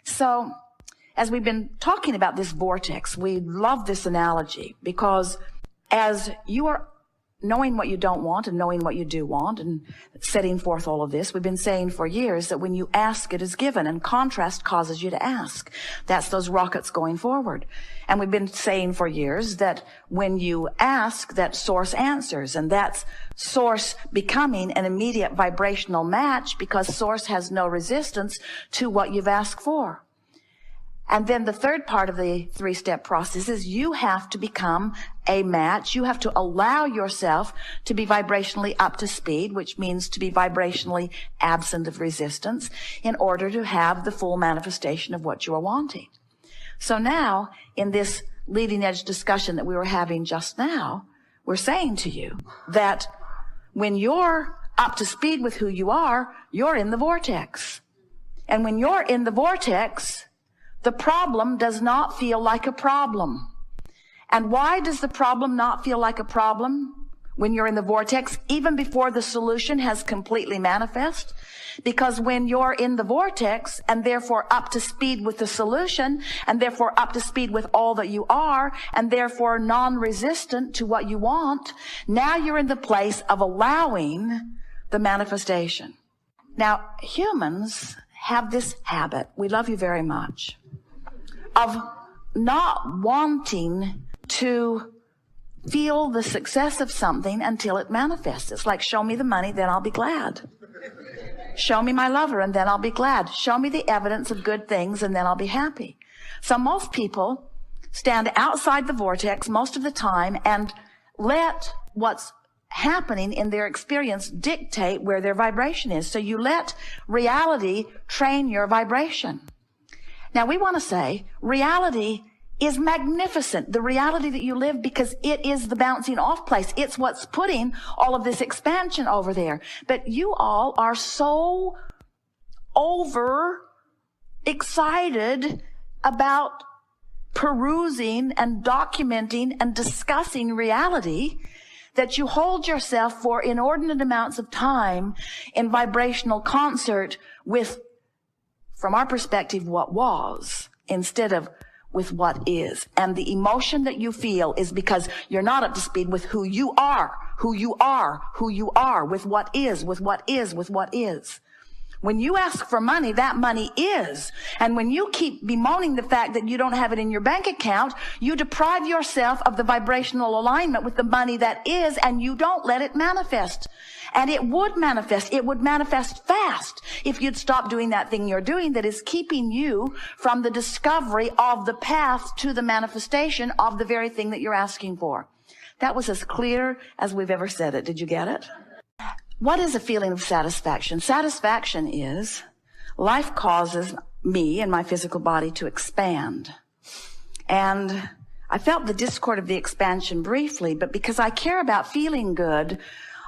So as we've been talking about this vortex, we love this analogy because as you are knowing what you don't want and knowing what you do want and setting forth all of this, we've been saying for years that when you ask, it is given, and contrast causes you to ask. That's those rockets going forward. And we've been saying for years that when you ask, that source answers, and that's source becoming an immediate vibrational match because source has no resistance to what you've asked for. And then the third part of the three-step process is you have to become a match. You have to allow yourself to be vibrationally up to speed, which means to be vibrationally absent of resistance in order to have the full manifestation of what you are wanting. So now, in this leading edge discussion that we were having just now, we're saying to you that when you're up to speed with who you are, you're in the vortex. And when you're in the vortex, the problem does not feel like a problem. And why does the problem not feel like a problem when you're in the vortex, even before the solution has completely manifest? Because when you're in the vortex and therefore up to speed with the solution and therefore up to speed with all that you are and therefore non-resistant to what you want, now you're in the place of allowing the manifestation. Now, humans have this habit, we love you very much, of not wanting to feel the success of something until it manifests. It's like, show me the money, then I'll be glad. Show me my lover, and then I'll be glad. Show me the evidence of good things, and then I'll be happy. So most people stand outside the vortex most of the time and let what's happening in their experience dictate where their vibration is. So you let reality train your vibration. Now, we want to say reality is magnificent, the reality that you live, because it is the bouncing off place. It's what's putting all of this expansion over there. But you all are so over excited about perusing and documenting and discussing reality that you hold yourself for inordinate amounts of time in vibrational concert with, from our perspective, what was, instead of with what is. And the emotion that you feel is because you're not up to speed with who you are, with what is, with what is, with what is. When you ask for money, that money is. And when you keep bemoaning the fact that you don't have it in your bank account, you deprive yourself of the vibrational alignment with the money that is, and you don't let it manifest. And it would manifest. It would manifest fast if you'd stop doing that thing you're doing that is keeping you from the discovery of the path to the manifestation of the very thing that you're asking for. That was as clear as we've ever said it. Did you get it? What is a feeling of satisfaction? Satisfaction is life causes me and my physical body to expand. And I felt the discord of the expansion briefly, but because I care about feeling good,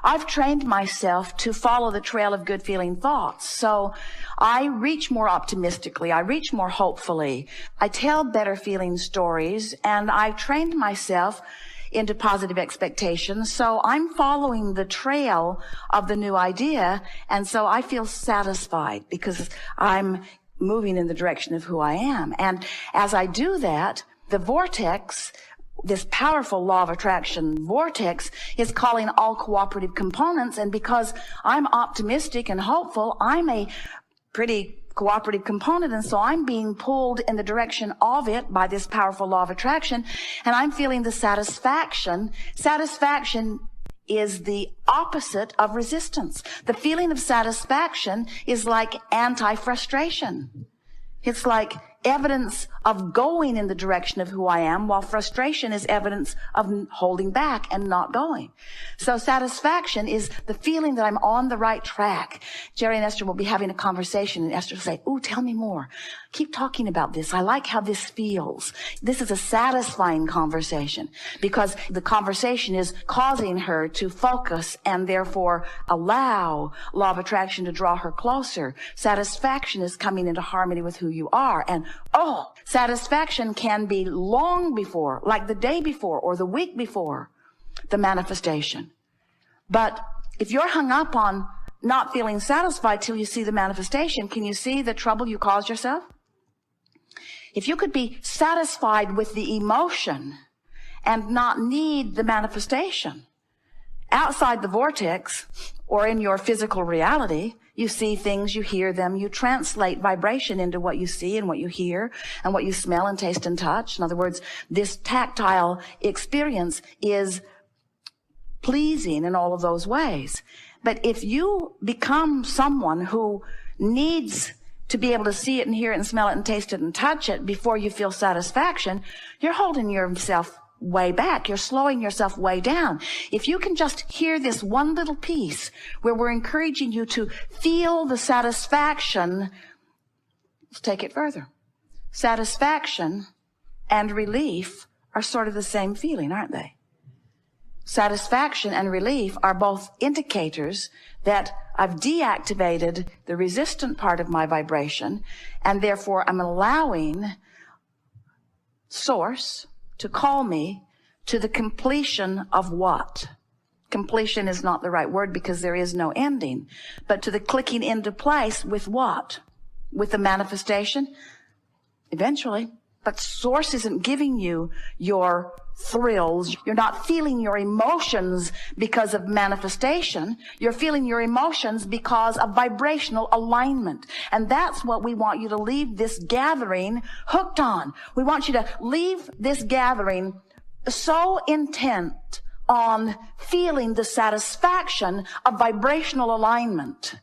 I've trained myself to follow the trail of good feeling thoughts. So I reach more optimistically. I reach more hopefully. I tell better feeling stories, and I've trained myself into positive expectations. So I'm following the trail of the new idea. And so I feel satisfied because I'm moving in the direction of who I am. And as I do that, the vortex, this powerful law of attraction vortex, is calling all cooperative components. And because I'm optimistic and hopeful, I'm a pretty cooperative component, and so I'm being pulled in the direction of it by this powerful law of attraction, and I'm feeling the satisfaction. Satisfaction is the opposite of resistance. The feeling of satisfaction is like anti-frustration. It's like evidence of going in the direction of who I am, while frustration is evidence of holding back and not going. So satisfaction is the feeling that I'm on the right track. Jerry and Esther will be having a conversation, and Esther will say, "Ooh, tell me more. Keep talking about this. I like how this feels." This is a satisfying conversation because the conversation is causing her to focus and therefore allow law of attraction to draw her closer. Satisfaction is coming into harmony with who you are. And satisfaction can be long before, like the day before or the week before the manifestation. But if you're hung up on not feeling satisfied till you see the manifestation, can you see the trouble you cause yourself? If you could be satisfied with the emotion and not need the manifestation, outside the vortex or in your physical reality, you see things, you hear them, you translate vibration into what you see and what you hear and what you smell and taste and touch. In other words, this tactile experience is pleasing in all of those ways. But if you become someone who needs to be able to see it and hear it and smell it and taste it and touch it before you feel satisfaction, you're holding yourself way back. You're slowing yourself way down. If you can just hear this one little piece where we're encouraging you to feel the satisfaction, let's take it further. Satisfaction and relief are sort of the same feeling, aren't they? Satisfaction and relief are both indicators that I've deactivated the resistant part of my vibration, and therefore I'm allowing Source to call me to the completion of what? Completion is not the right word because there is no ending, but to the clicking into place with what? With the manifestation? Eventually. But Source isn't giving you your thrills. You're not feeling your emotions because of manifestation. You're feeling your emotions because of vibrational alignment. And that's what we want you to leave this gathering hooked on. We want you to leave this gathering so intent on feeling the satisfaction of vibrational alignment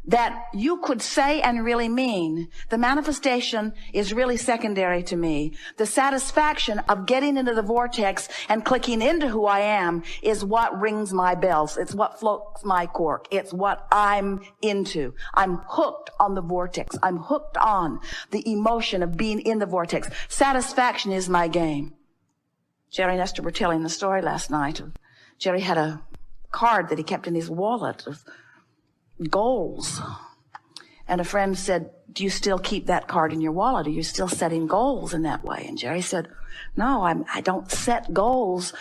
that you could say and really mean, the manifestation is really secondary to me. The satisfaction of getting into the vortex and clicking into who I am is what rings my bells. It's what floats my cork. It's what I'm into. I'm hooked on the vortex. I'm hooked on the emotion of being in the vortex. Satisfaction is my game. Jerry and Esther were telling the story last night. Jerry had a card that he kept in his wallet of goals. And a friend said, do you still keep that card in your wallet? Are you still setting goals in that way? And Jerry said, no, I don't set goals.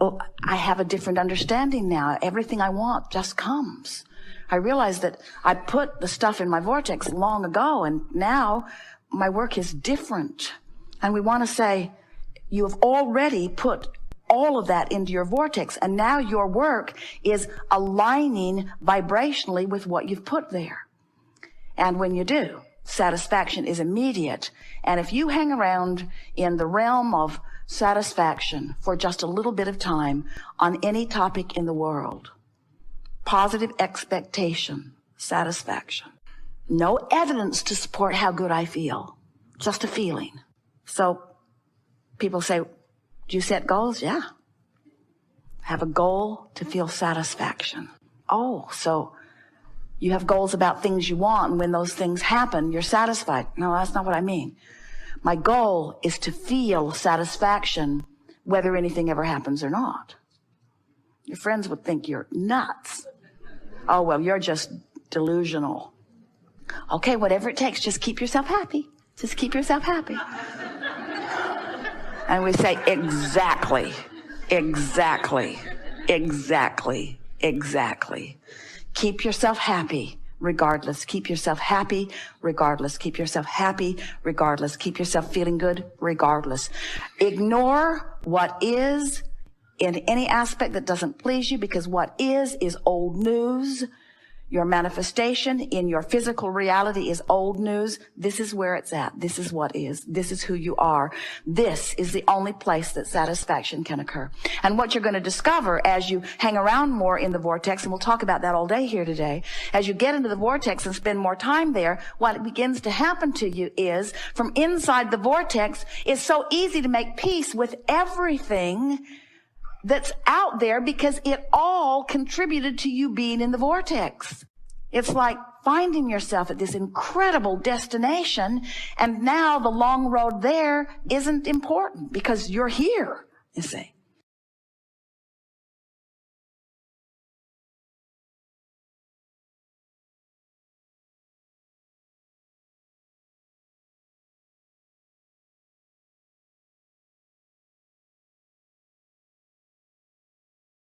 I have a different understanding now. Everything I want just comes. I realize that I put the stuff in my vortex long ago, and now my work is different. And we want to say, you have already put all of that into your vortex, and now your work is aligning vibrationally with what you've put there. And when you do, satisfaction is immediate. And if you hang around in the realm of satisfaction for just a little bit of time on any topic in the world, positive expectation, satisfaction, no evidence to support how good I feel, just a feeling. So people say, do you set goals? Yeah. Have a goal to feel satisfaction. Oh, so you have goals about things you want, and when those things happen, you're satisfied. No, that's not what I mean. My goal is to feel satisfaction whether anything ever happens or not. Your friends would think you're nuts. Oh, well, you're just delusional. Okay, whatever it takes, just keep yourself happy. Just keep yourself happy. And we say, exactly, exactly, exactly, exactly. Keep yourself happy, regardless. Keep yourself happy, regardless. Keep yourself happy, regardless. Keep yourself feeling good, regardless. Ignore what is in any aspect that doesn't please you, because what is old news. Your manifestation in your physical reality is old news. This is where it's at. This is what is. This is who you are. This is the only place that satisfaction can occur. And what you're going to discover as you hang around more in the vortex, and we'll talk about that all day here today, as you get into the vortex and spend more time there, what begins to happen to you is, from inside the vortex, it's so easy to make peace with everything that's out there because it all contributed to you being in the vortex. It's like finding yourself at this incredible destination, and now the long road there isn't important because you're here, you see.